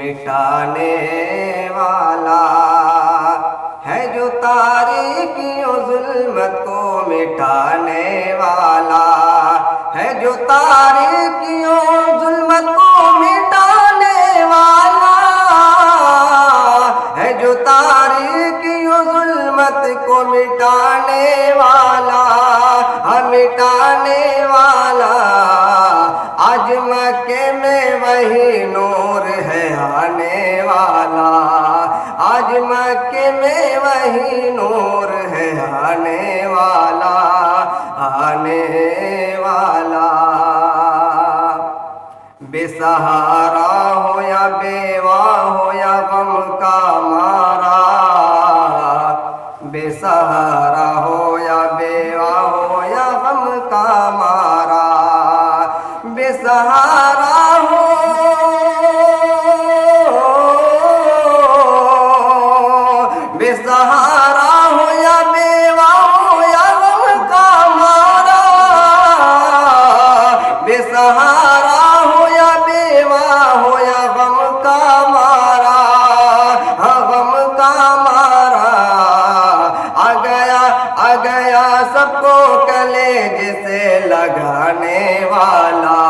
مٹانے والا ہے جو تاریکیوں ظلمت کو مٹانے والا ہے جو تاریکیوں ظلمت کو مٹانے والا ہے جو تاریکیوں ظلمت کو مٹانے والا مٹانے والا آج مکے میں وہی نور ہے آنے والا آج مکے میں وہی نور ہے آنے والا بے سہارا ہو یا بیوہ ہو یا غم کا مارا بے سہارا ہو یا بیوہ ہو یا غم کا مارا بے سہارا ہو بے سہارا ہو یا بیوہ ہو یا غم کا مارا بے سہارا ہو یا بیوہ ہو یا غم کا مارا غم کا مارا آ گیا سب کو کلیج سے لگانے والا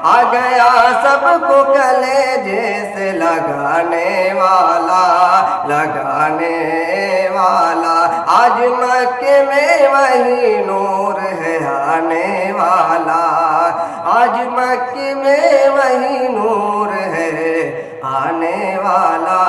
آ گیا سب کو کلیج سے لگانے والا آج مکے میں وہی نور ہے آنے والا آج مکے میں وہی نور ہے آنے والا